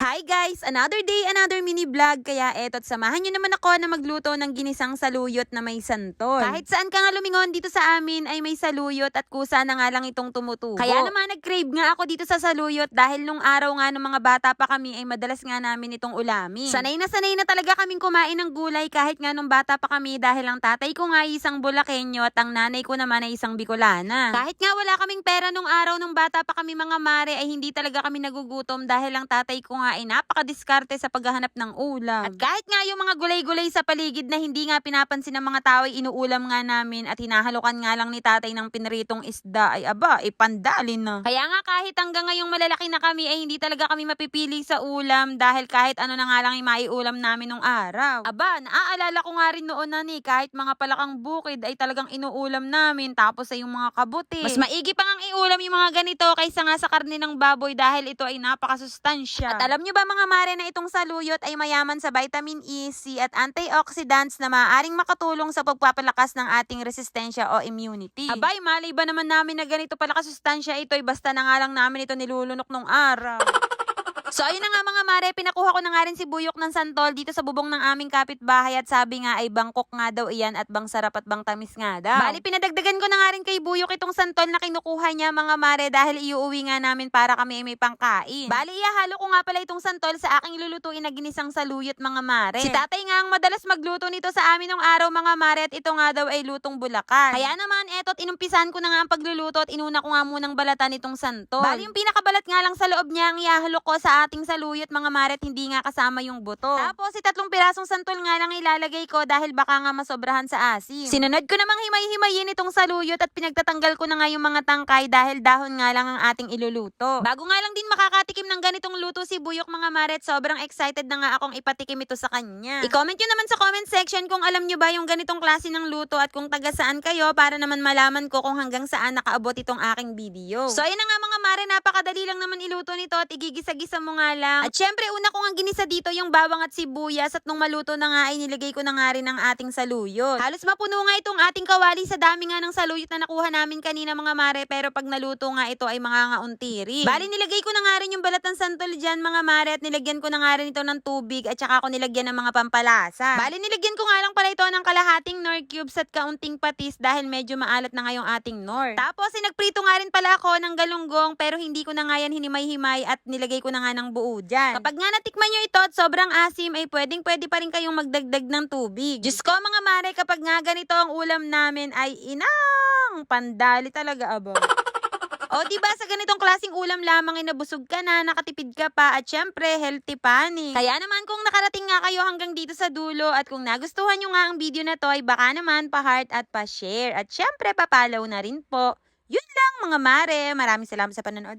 Hi guys! Another day, another mini vlog. Kaya eto't samahan nyo naman ako na magluto ng ginisang saluyot na may santol. Kahit saan ka nga lumingon dito sa amin ay may saluyot at kusa na nga lang itong tumutubo. Kaya naman nag-crave nga ako dito sa saluyot dahil nung araw nga ng mga bata pa kami ay madalas nga namin itong ulamin. Sanay na talaga kaming kumain ng gulay kahit nga nung bata pa kami dahil ang tatay ko nga ay isang Bulakenyo at ang nanay ko naman ay isang Bicolana. Kahit nga wala kaming pera nung araw nung bata pa kami mga mare ay hindi talaga kami nagugutom dahil ang tatay ko nga ay napakadiskarte sa paghahanap ng ulam. At kahit nga yung mga gulay-gulay sa paligid na hindi nga pinapansin ng mga tao ay inuulam nga namin at hinahalukan nga lang ni tatay ng pinritong isda ay aba, pandalin na. Kaya nga kahit hanggang ngayong malalaki na kami ay hindi talaga kami mapipili sa ulam dahil kahit ano na nga lang ay maiulam namin nung araw. Aba, naaalala ko nga rin noon na kahit mga palakang bukid ay talagang inuulam namin tapos ay yung mga kabuti. Mas maigi pa ngang iulam yung mga ganito kaysa nga sa karne ng baboy dahil ito ay napakasustansya. At alam nyo ba mga mare na itong saluyot ay mayaman sa vitamin E, C at antioxidants na maaaring makatulong sa pagpapalakas ng ating resistensya o immunity. Abay, malay ba naman namin na ganito pala kasustansya ito ay basta na nga lang namin ito nilulunok nung araw. So ayun na nga mga mare, pinakuha ko na nga rin si Buyok ng santol dito sa bubong ng aming kapitbahay at sabi nga ay bangkok nga daw iyan at bang sarap at bang tamis nga daw. Bali pinadagdagan ko na nga rin kay Buyok itong santol na kinukuha niya mga mare dahil iuuwi nga namin para kami ay may pangkain. Bali ihahalo ko nga pala itong santol sa aking lulutuin na ginisang saluyot mga mare. Si tatay nga ang madalas magluto nito sa amin nung araw mga mare at ito nga daw ay lutong Bulacan. Kaya naman eto't inumpisan ko na nga ang pagluluto at inuna ko nga munang balatan itong santol. Bali yung pinakabalat nga lang sa loob niya ang ihahalo ko sa ating saluyot mga mare at hindi nga kasama yung buto. Tapos si 3 pirasong santol nga lang ilalagay ko dahil baka nga masobrahan sa asim. Sinunod ko namang himay-himayin itong saluyot at pinagtatanggal ko na nga yung mga tangkay dahil dahon nga lang ang ating iluluto. Bago nga lang din makakatikim ng ganitong luto si Buyok mga mare at sobrang excited na nga akong ipatikim ito sa kanya. I-comment nyo naman sa comment section kung alam nyo ba yung ganitong klase ng luto at kung taga saan kayo para naman malaman ko kung hanggang saan nakaabot itong aking video. So ayun na nga mga mare, napakadali lang naman iluto nito at igigisa-gisa mo nga lang. At syempre, una ko nga ginisa dito yung bawang at sibuyas at nung maluto na nga ay nilagay ko na nga rin ang ating saluyot. Halos mapuno nga itong ating kawali sa dami nga ng saluyot na nakuha namin kanina mga mare pero pag naluto nga ito ay mangangaunti. Bali, nilagay ko na nga rin yung balat ng santol dyan mga mare at nilagyan ko na nga rin ito ng tubig at saka ako nilagyan ng mga pampalasa. Bali, nilagyan ko nga lang pala ito ng kalahating Knorr cubes at kaunting patis dahil medyo maalat na nga yung ating Knorr. Tapos, nagprito nga rin pala ako ng galunggong pero hindi ko na nga yan hinimay-himay at nilagay ko na nga ng buo dyan. Kapag nga natikman nyo ito at sobrang asim ay pwede pa rin kayong magdagdag ng tubig. Diyos ko mga mare, kapag nga ganito ang ulam namin ay inang pandali talaga abo. O diba sa ganitong klaseng ulam lamang ay nabusog ka na, nakatipid ka pa at syempre healthy pa ni. Kaya naman kung nakarating nga kayo hanggang dito sa dulo at kung nagustuhan nyo nga ang video na to ay baka naman pa-heart at pa-share at syempre pa-follow na rin po. Yun lang mga mare, maraming salamat sa panonood.